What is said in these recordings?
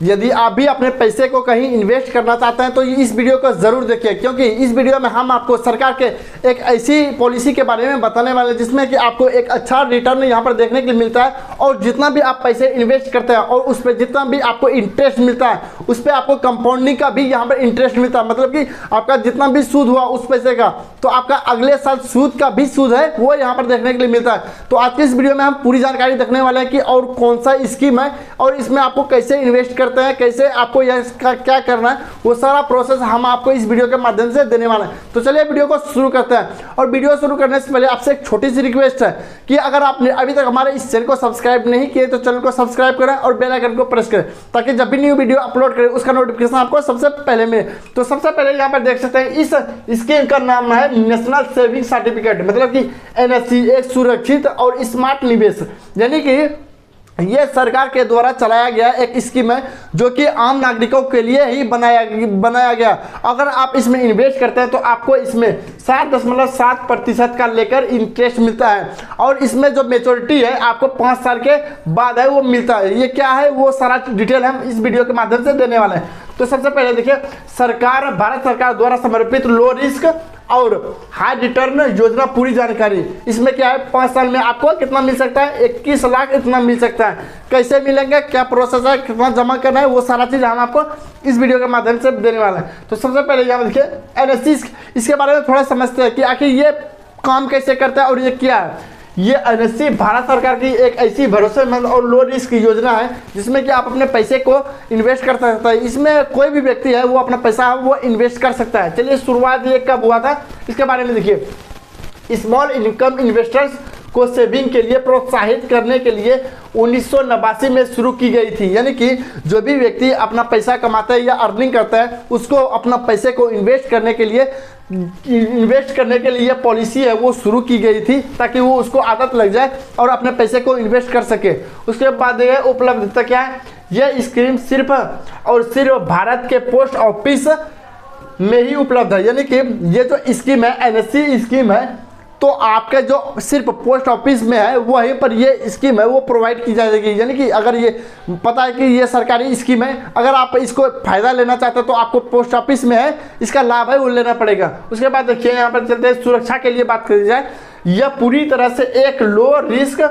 यदि आप भी अपने पैसे को कहीं इन्वेस्ट करना चाहते हैं तो इस वीडियो को ज़रूर देखिए, क्योंकि इस वीडियो में हम आपको सरकार के एक ऐसी पॉलिसी के बारे में बताने वाले हैं जिसमें कि आपको एक अच्छा रिटर्न यहाँ पर देखने के लिए मिलता है। और जितना भी आप पैसे इन्वेस्ट करते हैं और उस पर जितना भी आपको इंटरेस्ट मिलता है उस पर आपको कंपाउंडिंग का भी यहाँ पर इंटरेस्ट मिलता है। मतलब कि आपका जितना भी सूद हुआ उस पैसे का, तो आपका अगले साल सूद का भी सूद है वो यहाँ पर देखने के लिए मिलता है। तो आज की इस वीडियो में हम पूरी जानकारी देखने वाले हैं कि और कौन सा स्कीम है और इसमें आपको कैसे इन्वेस्ट करते हैं, कैसे आपको इसका क्या करना है, वो सारा प्रोसेस हम आपको इस वीडियो के माध्यम से देने वाले हैं। तो चलिए वीडियो को शुरू करते हैं। और वीडियो शुरू करने से पहले आपसे एक छोटी सी रिक्वेस्ट है कि अगर आपने अभी तक हमारे इस चैनल को सब्सक्राइब नहीं किए तो चैनल को सब्सक्राइब करें और बेल आइकन को प्रेस करें, ताकि जब भी न्यू वीडियो अपलोड करें उसका नोटिफिकेशन आपको सबसे पहले मिले। तो सबसे पहले यहाँ पर देख सकते हैं इस स्कीम का नाम है नेशनल सेविंग सर्टिफिकेट, मतलब कि NSC, एक सुरक्षित और स्मार्ट निवेश, यानी कि ये सरकार के द्वारा चलाया गया एक स्कीम है जो कि आम नागरिकों के लिए ही बनाया गया। अगर आप इसमें इन्वेस्ट करते हैं तो आपको इसमें 7.7% का लेकर इंटरेस्ट मिलता है और इसमें जो मेच्योरिटी है आपको 5 साल के बाद है वो मिलता है। ये क्या है वो सारा डिटेल हम इस वीडियो के माध्यम से देने वाले हैं। तो सबसे पहले देखिए, भारत सरकार द्वारा समर्पित लो रिस्क और हाई रिटर्न योजना पूरी जानकारी। इसमें क्या है, 5 साल में आपको कितना मिल सकता है, 21 लाख इतना मिल सकता है। कैसे मिलेंगे, क्या प्रोसेस है, कितना जमा करना है, वो सारा चीज़ हम आपको इस वीडियो के माध्यम से देने वाले हैं। तो सबसे पहले यहाँ देखिए NSC, इसके बारे में थोड़ा समझते हैं कि आखिर ये काम कैसे करता है और ये क्या है। ये NSC भारत सरकार की एक ऐसी भरोसेमंद और लो रिस्क योजना है जिसमें कि आप अपने पैसे को इन्वेस्ट कर सकते हैं। इसमें कोई भी व्यक्ति है वो अपना पैसा वो इन्वेस्ट कर सकता है। चलिए शुरुआत ये कब हुआ था इसके बारे में देखिए। स्मॉल इनकम इन्वेस्टर्स को सेविंग के लिए प्रोत्साहित करने के लिए 1989 में शुरू की गई थी, यानी कि जो भी व्यक्ति अपना पैसा कमाता है या अर्निंग करता है उसको अपना पैसे को इन्वेस्ट करने के लिए पॉलिसी है वो शुरू की गई थी ताकि वो उसको आदत लग जाए और अपने पैसे को इन्वेस्ट कर सके। उसके बाद ये उपलब्धता क्या है, यह स्कीम सिर्फ और सिर्फ भारत के पोस्ट ऑफिस में ही उपलब्ध है, यानी कि ये जो स्कीम है NSC स्कीम है तो आपके जो सिर्फ पोस्ट ऑफिस में है वहीं पर ये स्कीम है वो प्रोवाइड की जाएगी। यानी कि अगर ये पता है कि ये सरकारी स्कीम है, अगर आप इसको फ़ायदा लेना चाहते हैं तो आपको पोस्ट ऑफिस में है इसका लाभ है वो लेना पड़ेगा। उसके बाद देखिए यहाँ पर चलते हैं सुरक्षा के लिए बात करी जाए। यह पूरी तरह से एक लो रिस्क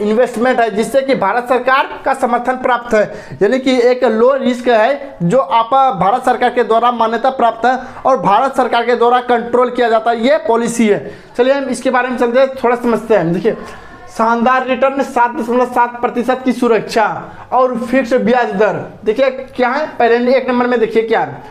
इन्वेस्टमेंट है जिससे कि भारत सरकार का समर्थन प्राप्त है, यानी कि एक लो रिस्क है जो आप भारत सरकार के द्वारा मान्यता प्राप्त है और भारत सरकार के द्वारा कंट्रोल किया जाता है, ये पॉलिसी है। चलिए हम इसके बारे में चलते हैं, थोड़ा समझते हैं। देखिए, शानदार रिटर्न 7.7% की सुरक्षा और फिक्स ब्याज दर। देखिए क्या है, पहले 1 नंबर में देखिए क्या है,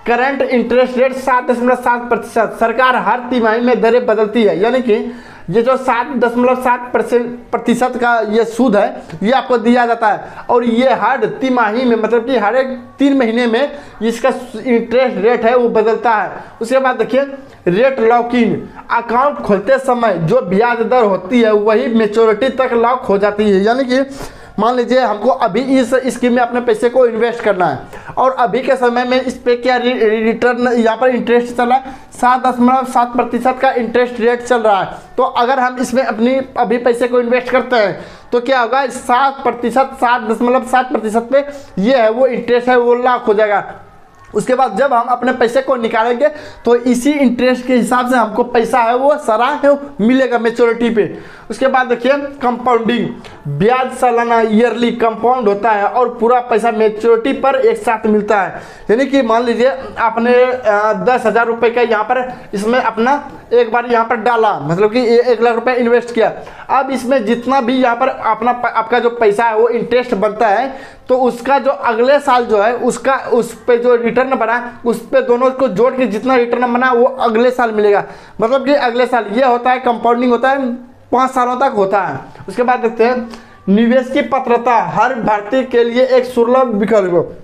करंट इंटरेस्ट रेट 7.7%। सरकार हर तिमाही में दरें बदलती है, यानी कि ये जो 7.7% का ये सूद है ये आपको दिया जाता है और ये हर तिमाही में, मतलब कि हर एक 3 महीने में इसका इंटरेस्ट रेट है वो बदलता है। उसके बाद देखिए रेट लॉक इन, अकाउंट खोलते समय जो ब्याज दर होती है वही मेच्योरिटी तक लॉक हो जाती है। यानी कि मान लीजिए हमको अभी इस स्कीम में अपने पैसे को इन्वेस्ट करना है और अभी के समय में इस पे क्या रिटर्न यहाँ पर इंटरेस्ट चल रहा है, 7.7% का इंटरेस्ट रेट चल रहा है। तो अगर हम इसमें अपनी अभी पैसे को इन्वेस्ट करते हैं तो क्या होगा, 7.7% पे ये है वो इंटरेस्ट है वो लॉक हो जाएगा। उसके बाद जब हम अपने पैसे को निकालेंगे तो इसी इंटरेस्ट के हिसाब से हमको पैसा है वो सारा है मिलेगा मेच्योरिटी पे। उसके बाद देखिए कंपाउंडिंग, ब्याज सालाना ईयरली कंपाउंड होता है और पूरा पैसा मेच्योरिटी पर एक साथ मिलता है। यानी कि मान लीजिए आपने 10,000 रुपये का यहाँ पर इसमें अपना एक बार यहाँ पर डाला, मतलब कि 1 लाख रुपये इन्वेस्ट किया। अब इसमें जितना भी यहाँ पर आपका जो पैसा है वो इंटरेस्ट बनता है तो उसका जो अगले साल जो है उसका उस पर जो रिटर्न बना उस पर दोनों को जोड़ के जितना रिटर्न बना वो अगले साल मिलेगा। मतलब कि अगले साल ये होता है, कंपाउंडिंग होता है, 5 सालों तक होता है। उसके बाद देखते हैं निवेश की पात्रता, हर भारतीय के लिए एक सुलभ विकल्प।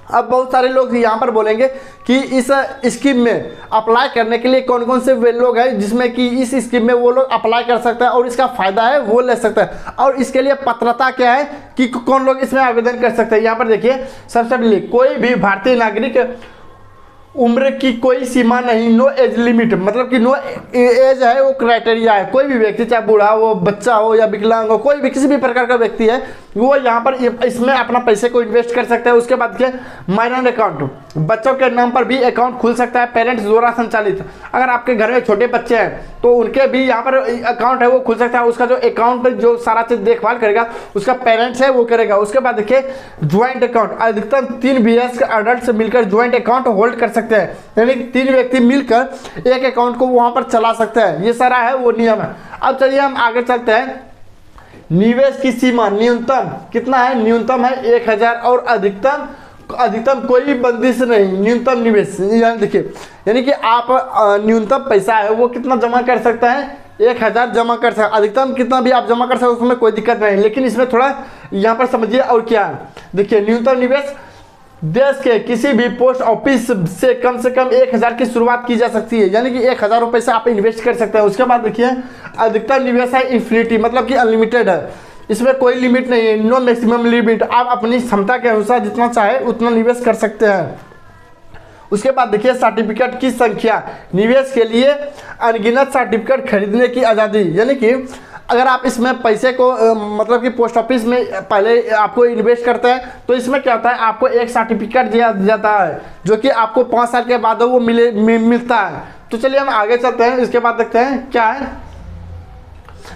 अब बहुत सारे लोग यहाँ पर बोलेंगे कि इस स्कीम में अप्लाई करने के लिए कौन कौन से वे लोग हैं जिसमें कि इस स्कीम में वो लोग अप्लाई कर सकते हैं और इसका फ़ायदा है वो ले सकते हैं और इसके लिए पात्रता क्या है कि कौन लोग इसमें आवेदन कर सकते हैं। यहाँ पर देखिए सबसे पहले कोई भी भारतीय नागरिक उम्र की कोई सीमा नहीं, नो एज लिमिट, मतलब कि नो एज है वो क्राइटेरिया है। कोई भी व्यक्ति चाहे बूढ़ा हो, बच्चा हो या विकलांग हो, कोई भी किसी भी प्रकार का व्यक्ति है वो यहाँ पर इसमें अपना पैसे को इन्वेस्ट कर सकते हैं। उसके बाद के माइनर अकाउंट, बच्चों के नाम पर भी अकाउंट खुल सकता है, पेरेंट्स द्वारा संचालित। अगर आपके घर में छोटे बच्चे हैं तो उनके भी यहाँ पर अकाउंट है वो खुल सकता है। उसका जो अकाउंट जो सारा चीज देखभाल करेगा उसका पेरेंट्स है वो करेगा। उसके बाद देखिए ज्वाइंट अकाउंट, अधिकतम 3 वयस्क अडल्ट से मिलकर ज्वाइंट अकाउंट होल्ड कर सकते हैं, यानी कि 3 व्यक्ति मिलकर एक अकाउंट को वहां पर चला सकते हैं। ये सारा है वो नियम है। अब चलिए हम आगे चलते हैं। निवेश की सीमा न्यूनतम कितना है? न्यूनतम है 1000 और अधिकतम कोई बंदिश नहीं। न्यूनतम निवेश यानी देखिए, यानी कि आप न्यूनतम पैसा है वो कितना जमा कर सकते हैं? 1000 जमा कर सकते हैं। अधिकतम कितना भी आप जमा कर सकते हैं, उसमें कोई दिक्कत नहीं। लेकिन इसमें थोड़ा यहाँ पर समझिए और क्या है। देखिए न्यूनतम निवेश देश के किसी भी पोस्ट ऑफिस से कम 1000 की शुरुआत की जा सकती है, यानी कि 1000 रुपये से आप इन्वेस्ट कर सकते हैं। उसके बाद देखिए अधिकतम निवेश है इन्फिनिटी, मतलब कि अनलिमिटेड है, इसमें कोई लिमिट नहीं है, नो मैक्सिमम लिमिट। आप अपनी क्षमता के अनुसार जितना चाहे उतना निवेश कर सकते हैं। उसके बाद देखिए सर्टिफिकेट की संख्या, निवेश के लिए अनगिनत सर्टिफिकेट खरीदने की आज़ादी, यानी कि अगर आप इसमें पैसे को मतलब कि पोस्ट ऑफिस में पहले आपको इन्वेस्ट करते हैं तो इसमें क्या होता है, आपको एक सर्टिफिकेट दिया जाता है जो कि आपको 5 साल के बाद वो मिलता है। तो चलिए हम आगे चलते हैं। इसके बाद देखते हैं क्या है।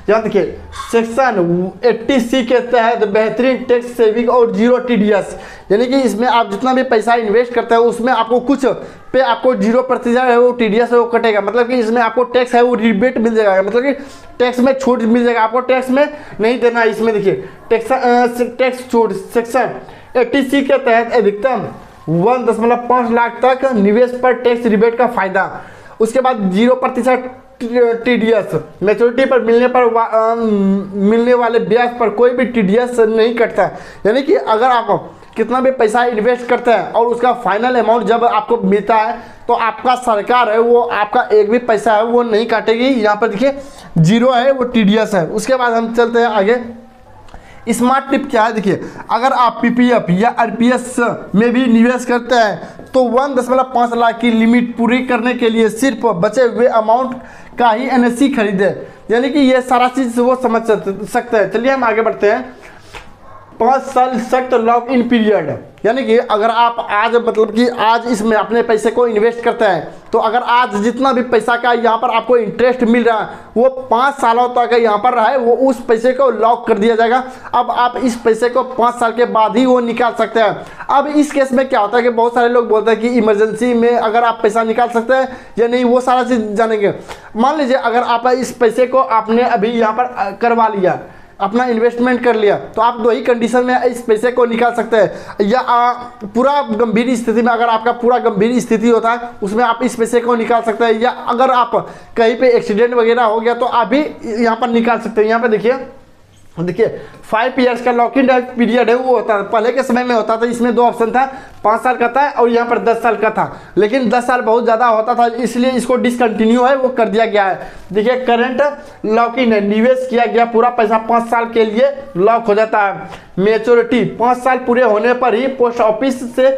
यहाँ देखिए सेक्शन 80C के तहत बेहतरीन टैक्स सेविंग और 0 TDS, यानी कि इसमें आप जितना भी पैसा इन्वेस्ट करते हैं उसमें आपको कुछ पे आपको 0% है वो TDS है वो कटेगा, मतलब कि इसमें आपको टैक्स है वो रिबेट मिल जाएगा, मतलब कि टैक्स में छूट मिल जाएगा, आपको टैक्स में नहीं देना है। इसमें देखिए टैक्स छूट सेक्शन 80C के तहत अधिकतम 1.5 लाख तक निवेश पर टैक्स रिबेट का फायदा। उसके बाद 0% TDS, मैच्योरिटी पर मिलने वाले ब्याज पर कोई भी TDS नहीं कटता, यानी कि अगर आप कितना भी पैसा इन्वेस्ट करते हैं और उसका फाइनल अमाउंट जब आपको मिलता है तो आपका सरकार है वो आपका एक भी पैसा है वो नहीं काटेगी। यहाँ पर देखिए 0 है वो TDS है। उसके बाद हम चलते हैं आगे। स्मार्ट टिप क्या है? देखिए अगर आप PPF या RPS में भी निवेश करते हैं तो 1.5 लाख की लिमिट पूरी करने के लिए सिर्फ बचे हुए अमाउंट का ही NSE खरीदे, यानी कि ये सारा चीज़ वो समझ सकते हैं। चलिए हम आगे बढ़ते हैं। 5 साल सख्त लॉक इन पीरियड, यानी कि अगर आप आज मतलब कि आज इसमें अपने पैसे को इन्वेस्ट करते हैं तो अगर आज जितना भी पैसा का यहाँ पर आपको इंटरेस्ट मिल रहा है वो 5 सालों तक यहाँ पर रहा है, वो उस पैसे को लॉक कर दिया जाएगा। अब आप इस पैसे को 5 साल के बाद ही वो निकाल सकते हैं। अब इस केस में क्या होता है कि बहुत सारे लोग बोलते हैं कि इमरजेंसी में अगर आप पैसा निकाल सकते हैं या नहीं, वो सारा चीज़ जानेंगे। मान लीजिए अगर आप इस पैसे को आपने अभी यहाँ पर करवा लिया, अपना इन्वेस्टमेंट कर लिया, तो आप 2 ही कंडीशन में इस पैसे को निकाल सकते हैं। या पूरा गंभीर स्थिति में, अगर आपका पूरा गंभीर स्थिति होता है उसमें आप इस पैसे को निकाल सकते हैं, या अगर आप कहीं पे एक्सीडेंट वगैरह हो गया तो आप भी यहाँ पर निकाल सकते हैं। यहाँ पे देखिए 5 ईयर्स का लॉक इन पीरियड है वो होता है, पहले के समय में होता था। इसमें 2 ऑप्शन था, 5 साल का था और यहाँ पर 10 साल का था, लेकिन 10 साल बहुत ज़्यादा होता था इसलिए इसको डिसकंटिन्यू है वो कर दिया गया है। देखिए करंट लॉक इन है, निवेश किया गया पूरा पैसा 5 साल के लिए लॉक हो जाता है। मैच्योरिटी 5 साल पूरे होने पर ही पोस्ट ऑफिस से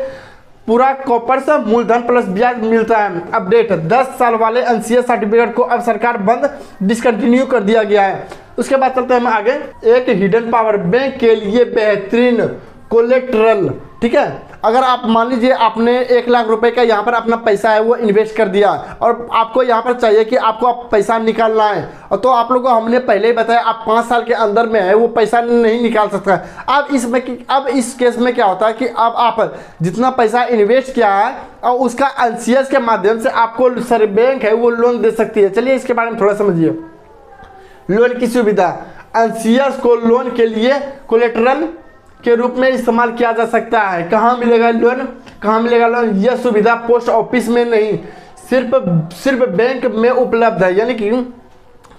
पूरा कॉपर्स मूलधन प्लस ब्याज मिलता है। अपडेट 10 साल वाले NCA सर्टिफिकेट को अब सरकार बंद डिसकंटिन्यू कर दिया गया है। उसके बाद चलते हैं हम आगे। एक हिडन पावर, बैंक के लिए बेहतरीन कोलेट्रल, ठीक है। अगर आप मान लीजिए आपने 1 लाख रुपए का यहाँ पर अपना पैसा है वो इन्वेस्ट कर दिया और आपको यहाँ पर चाहिए कि आपको पैसा निकालना है, और तो आप लोगों को हमने पहले ही बताया आप 5 साल के अंदर में है वो पैसा नहीं निकाल सकता। अब इस केस में क्या होता है कि अब आप जितना पैसा इन्वेस्ट किया है और उसका NCS के माध्यम से आपको बैंक है वो लोन दे सकती है। चलिए इसके बारे में थोड़ा समझिए। लोन की सुविधा, NCS को लोन के लिए कोलेटरल के रूप में इस्तेमाल किया जा सकता है। कहाँ मिलेगा लोन? यह सुविधा पोस्ट ऑफिस में नहीं सिर्फ बैंक में उपलब्ध है, यानी कि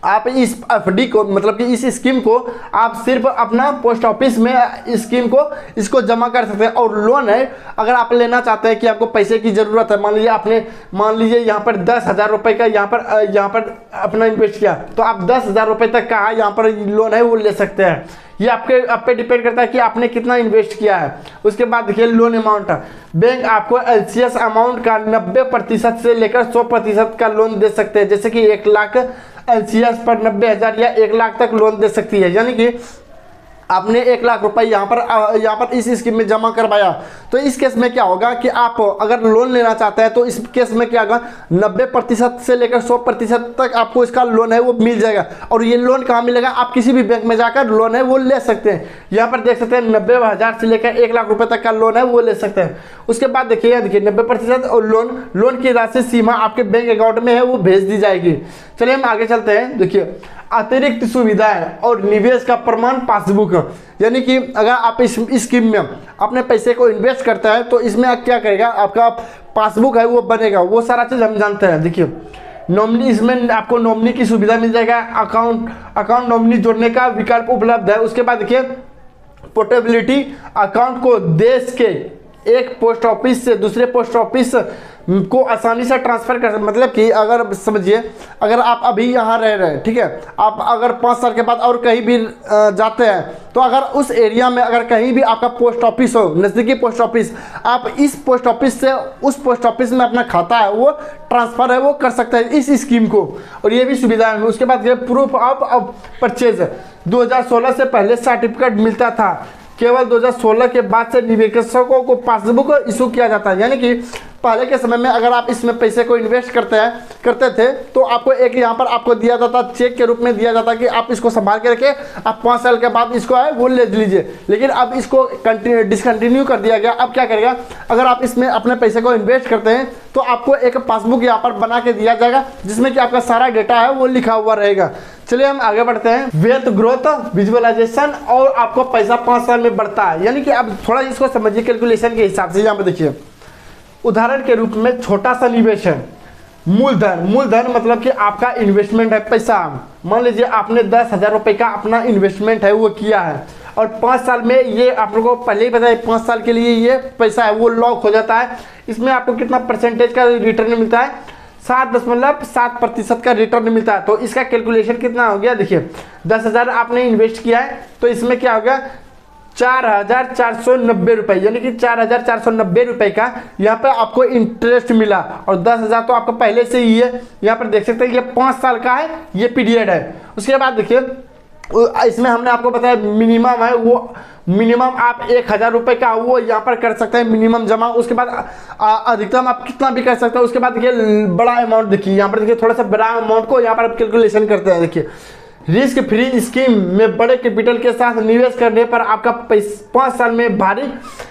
आप इस FD को मतलब कि इस स्कीम को आप सिर्फ अपना पोस्ट ऑफिस में इसको जमा कर सकते हैं। और लोन है, अगर आप लेना चाहते हैं कि आपको पैसे की ज़रूरत है, मान लीजिए यहाँ पर 10,000 रुपये का यहाँ पर अपना इन्वेस्ट किया तो आप 10,000 रुपये तक का यहाँ पर लोन है वो ले सकते हैं। ये आप पे डिपेंड करता है कि आपने कितना इन्वेस्ट किया है। उसके बाद देखिए लोन अमाउंट, बैंक आपको LCS अमाउंट का 90% से लेकर 100% का लोन दे सकते हैं, जैसे कि 1 लाख LCS पर 90,000 या 1 लाख तक लोन दे सकती है। यानी कि आपने 1 लाख रुपए यहाँ पर इस स्कीम में जमा करवाया, तो इस केस में क्या होगा कि आप अगर लोन लेना चाहते हैं तो इस केस में क्या होगा, 90% से लेकर 100% तक आपको इसका लोन है वो मिल जाएगा। और ये लोन कहाँ मिलेगा, आप किसी भी बैंक में जाकर लोन है वो ले सकते हैं। यहाँ पर देख सकते हैं 90,000 से लेकर 1 लाख रुपए तक का लोन है वो ले सकते हैं। उसके बाद देखिए 90% और लोन की राशि सीमा आपके बैंक अकाउंट में है वो भेज दी जाएगी। चलिए हम आगे चलते हैं। देखिए अतिरिक्त सुविधाएं और निवेश का प्रमाण पासबुक, यानी कि अगर आप इस स्कीम में अपने पैसे को इन्वेस्ट करते हैं तो इसमें आप क्या करेगा, आपका पासबुक है वो बनेगा, वो सारा चीज़ हम जानते हैं। देखिए नॉमिनी, इसमें आपको नॉमिनी की सुविधा मिल जाएगा, अकाउंट नॉमिनी जोड़ने का विकल्प उपलब्ध है। उसके बाद देखिए पोर्टेबिलिटी, अकाउंट को देश के एक पोस्ट ऑफिस से दूसरे पोस्ट ऑफिस को आसानी से ट्रांसफर कर, मतलब कि अगर समझिए अगर आप अभी यहाँ रह रहे हैं, ठीक है, आप अगर 5 साल के बाद और कहीं भी जाते हैं तो अगर उस एरिया में अगर कहीं भी आपका पोस्ट ऑफिस हो, नज़दीकी पोस्ट ऑफिस, आप इस पोस्ट ऑफिस से उस पोस्ट ऑफिस में अपना खाता है वो ट्रांसफ़र है वो कर सकते हैं इस स्कीम को, और ये भी सुविधा है। उसके बाद प्रूफ ऑफ परचेज, 2016 से पहले सर्टिफिकेट मिलता था, केवल 2016 के बाद से निवेशकों को पासबुक इशू किया जाता है। यानी कि पहले के समय में अगर आप इसमें पैसे को इन्वेस्ट करते थे तो आपको एक यहाँ पर आपको दिया जाता, चेक के रूप में दिया जाता कि आप इसको संभाल के रखे, आप 5 साल के बाद इसको है वो ले लीजिए। लेकिन अब इसको डिसकंटिन्यू कर दिया गया। अब क्या करेगा, अगर आप इसमें अपने पैसे को इन्वेस्ट करते हैं तो आपको एक पासबुक यहाँ पर बना के दिया जाएगा जिसमें कि आपका सारा डेटा है वो लिखा हुआ रहेगा। चलिए हम आगे बढ़ते हैं। वेल्थ ग्रोथ विजुअलाइजेशन, और आपको पैसा 5 साल में बढ़ता है। यानी कि अब थोड़ा इसको समझिए कैलकुलेशन के हिसाब से। यहाँ पर देखिए उदाहरण के रूप में छोटा सा निवेश है, मूलधन मतलब कि आपका इन्वेस्टमेंट है पैसा। मान लीजिए आपने 10,000 रुपये का अपना इन्वेस्टमेंट है वो किया है, और 5 साल में ये आप लोगों को पहले ही पता है 5 साल के लिए ये पैसा है वो लॉक हो जाता है। इसमें आपको कितना परसेंटेज का रिटर्न मिलता है, 7.7% का रिटर्न मिलता है। तो इसका कैलकुलेशन कितना हो गया, देखिए 10,000 आपने इन्वेस्ट किया है तो इसमें क्या हो गया, 4,490 रुपये, यानी कि 4,490 रुपये का यहाँ पे आपको इंटरेस्ट मिला। और 10,000 तो आपको पहले से ही है, यहाँ पर देख सकते हैं ये 5 साल का है, ये पीरियड है। उसके बाद देखिए इसमें हमने आपको बताया मिनिमम है वो, मिनिमम आप 1,000 रुपये का वो यहाँ पर कर सकते हैं मिनिमम जमा। उसके बाद अधिकतम आप कितना भी कर सकते हैं। उसके बाद देखिए बड़ा अमाउंट, देखिए यहाँ पर देखिए थोड़ा सा बड़ा अमाउंट को यहाँ पर आप कैलकुलेशन करते हैं। देखिए रिस्क फ्री स्कीम में बड़े कैपिटल के साथ निवेश करने पर आपका 5 साल में भारी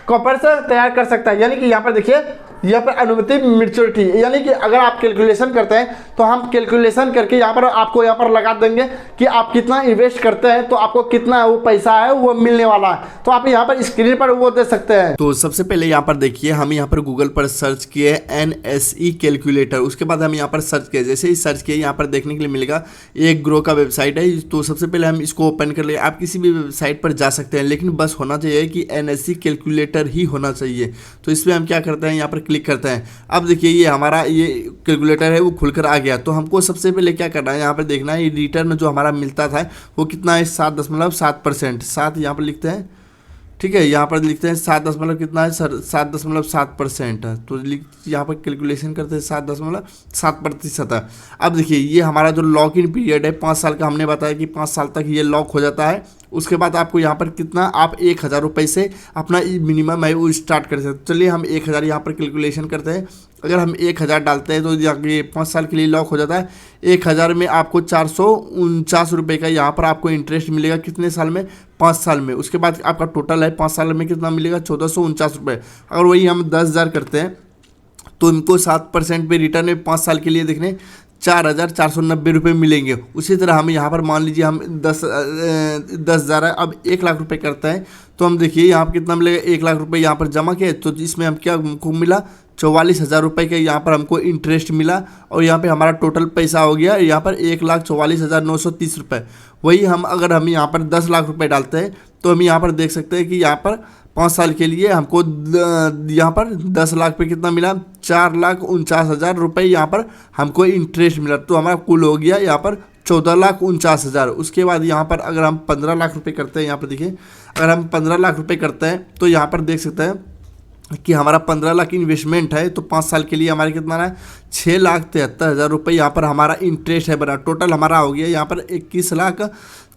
कॉर्पस तैयार कर सकता है। यानी कि यहाँ पर देखिए यहाँ पर अनुमति मैच्योरिटी, यानी कि अगर आप कैलकुलेशन करते हैं तो हम कैलकुलेशन करके यहाँ पर आपको यहाँ पर लगा देंगे कि आप कितना इन्वेस्ट करते हैं तो आपको कितना वो पैसा है वो मिलने वाला है। तो आप यहाँ पर स्क्रीन पर वो दे सकते हैं। तो सबसे पहले यहाँ पर देखिए हम यहाँ पर गूगल पर सर्च किए NSE कैलकुलेटर। उसके बाद हम यहाँ पर सर्च किए, जैसे ही सर्च किए यहाँ पर देखने के लिए मिलेगा एक ग्रो का वेबसाइट है। तो सबसे पहले हम इसको ओपन कर लिए। आप किसी भी वेबसाइट पर जा सकते हैं, लेकिन बस होना चाहिए कि NSE कैलकुलेटर ही होना चाहिए। तो इसमें हम क्या करते हैं, यहाँ पर क्लिक करते हैं। अब देखिए ये हमारा ये कैलकुलेटर है वो खुलकर आ गया। तो हमको सबसे पहले क्या करना है, यहाँ पर देखना है ये रिटर्न जो हमारा मिलता था वो कितना है, 7.7%। 7 यहाँ पर लिखते हैं, ठीक है, यहाँ पर लिखते हैं 7 कितना है सर, 7.7%। तो यहाँ पर कैलकुलेशन करते हैं 7.7% है। अब देखिए ये हमारा जो लॉक इन पीरियड है 5 साल का, हमने बताया कि 5 साल तक ये लॉक हो जाता है। उसके बाद आपको यहाँ पर कितना, आप 1,000 रुपये से अपना मिनिमम है वो स्टार्ट कर सकते हैं। चलिए हम 1,000 यहाँ पर कैलकुलेशन करते हैं। अगर हम 1,000 डालते हैं तो ये 5 साल के लिए लॉक हो जाता है। 1,000 में आपको 449 रुपये का यहाँ पर आपको इंटरेस्ट मिलेगा, कितने साल में, 5 साल में। उसके बाद आपका टोटल है 5 साल में कितना मिलेगा, 1,449 रुपये। अगर वही हम 10,000 करते हैं तो इनको 7% पे रिटर्न में 5 साल के लिए देखने 4,490 रुपये मिलेंगे। उसी तरह हम यहाँ पर मान लीजिए हम 10,000 है, अब 1 लाख रुपए करते हैं तो हम देखिए यहाँ पर कितना मिलेगा, 1 लाख रुपए यहाँ पर जमा किए तो इसमें हम क्या हमको मिला, 44,000 रुपये का यहाँ पर हमको इंटरेस्ट मिला। और यहाँ पे हमारा टोटल पैसा हो गया यहाँ पर 1,44,930 रुपये। वही हम अगर हम यहाँ पर 10 लाख रुपए डालते हैं तो हम यहाँ पर देख सकते हैं कि यहाँ पर 5 साल के लिए हमको यहाँ पर 10 लाख पे कितना मिला, 4,49,000 रुपये यहाँ पर हमको इंटरेस्ट मिला। तो हमारा कुल हो गया यहाँ पर 14,49,000। उसके बाद यहाँ पर अगर हम 15 लाख रुपए करते हैं, यहाँ पर देखिए अगर हम 15 लाख रुपए करते हैं तो यहाँ पर देख सकते हैं कि हमारा 15 लाख इन्वेस्टमेंट है तो 5 साल के लिए हमारे कितना है, 6,73,000 रुपये यहाँ पर हमारा इंटरेस्ट है बना। टोटल हमारा हो गया यहाँ पर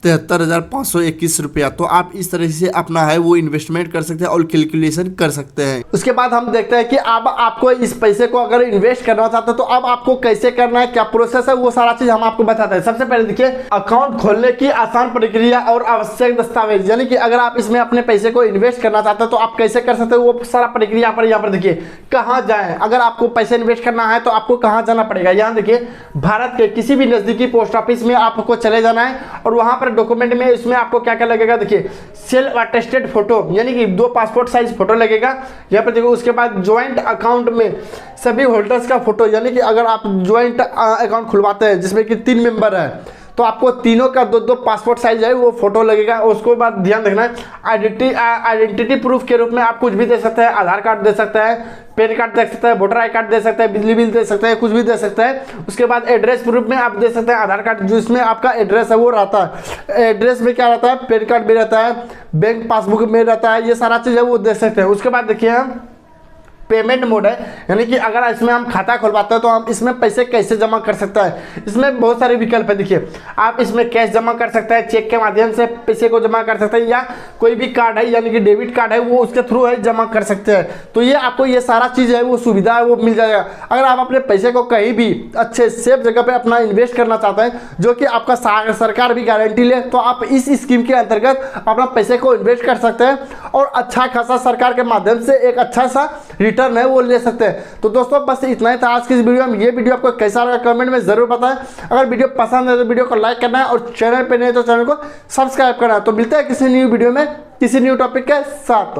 73,521 रुपया। तो आप इस तरह से अपना है वो इन्वेस्टमेंट कर सकते हैं और कैलकुलेशन कर सकते हैं। उसके बाद हम देखते हैं कि अब आपको इस पैसे को अगर इन्वेस्ट करना चाहते हैं तो अब आपको कैसे करना है, क्या प्रोसेस है, वो सारा चीज हम आपको बताते हैं। सबसे पहले देखिए, अकाउंट खोलने की आसान प्रक्रिया और आवश्यक दस्तावेज, यानी कि अगर आप इसमें अपने पैसे को इन्वेस्ट करना चाहते हैं तो आप कैसे कर सकते हैं, वो सारा प्रक्रिया पर यहाँ पर देखिए। कहाँ जाएं, अगर आपको पैसे इन्वेस्ट करना है तो आपको कहाँ जाना पड़ेगा। यहाँ देखिए, भारत के किसी भी नजदीकी पोस्ट ऑफिस में आपको चले जाना है और वहां पर डॉक्यूमेंट में इसमें आपको क्या क्या लगेगा। देखिए, सेल्फ अटेस्टेड फोटो, यानी कि 2 पासपोर्ट साइज फोटो लगेगा यहाँ पर देखो। उसके बाद ज्वाइंट अकाउंट में सभी होल्डर्स का फोटो, यानी कि अगर आप ज्वाइंट अकाउंट खुलवाते हैं जिसमें कि 3 मेंबर है तो आपको तीनों का 2-2 पासपोर्ट साइज है वो फोटो लगेगा। उसके बाद ध्यान रखना है, आइडेंटिटी प्रूफ के रूप में आप कुछ भी दे सकते हैं। आधार कार्ड दे सकते हैं, पैन कार्ड दे सकते हैं, वोटर आई कार्ड दे सकते हैं, बिजली बिल दे सकते हैं, कुछ भी दे सकते हैं। उसके बाद एड्रेस प्रूफ में आप दे सकते हैं आधार कार्ड, जिसमें आपका एड्रेस है वो रहता है। एड्रेस में क्या रहता है, पैन कार्ड भी रहता है, बैंक पासबुक में रहता है, ये सारा चीज़ है वो दे सकते हैं। उसके बाद देखिए, हम पेमेंट मोड है, यानी कि अगर इसमें हम खाता खुलवाते हैं तो हम इसमें पैसे कैसे जमा कर सकते हैं। इसमें बहुत सारे विकल्प है। देखिए, आप इसमें कैश जमा कर सकते हैं, चेक के माध्यम से पैसे को जमा कर सकते हैं, या कोई भी कार्ड है यानी कि डेबिट कार्ड है वो उसके थ्रू है जमा कर सकते हैं। तो ये आपको ये सारा चीज़ है वो सुविधा है वो मिल जाएगा। अगर आप अपने पैसे को कहीं भी अच्छे सेफ जगह पर अपना इन्वेस्ट करना चाहते हैं, जो कि आपका सरकार भी गारंटी ले, तो आप इस स्कीम के अंतर्गत अपना पैसे को इन्वेस्ट कर सकते हैं और अच्छा खासा सरकार के माध्यम से एक अच्छा सा रिटर्न है वो ले सकते हैं। तो दोस्तों बस इतना ही था आज की इस वीडियो में। ये वीडियो आपको कैसा लगा कमेंट में जरूर बताएं। अगर वीडियो पसंद है तो वीडियो को लाइक करना है और चैनल पे नहीं तो चैनल को सब्सक्राइब करना है। तो मिलते हैं किसी न्यू वीडियो में किसी न्यू टॉपिक के साथ।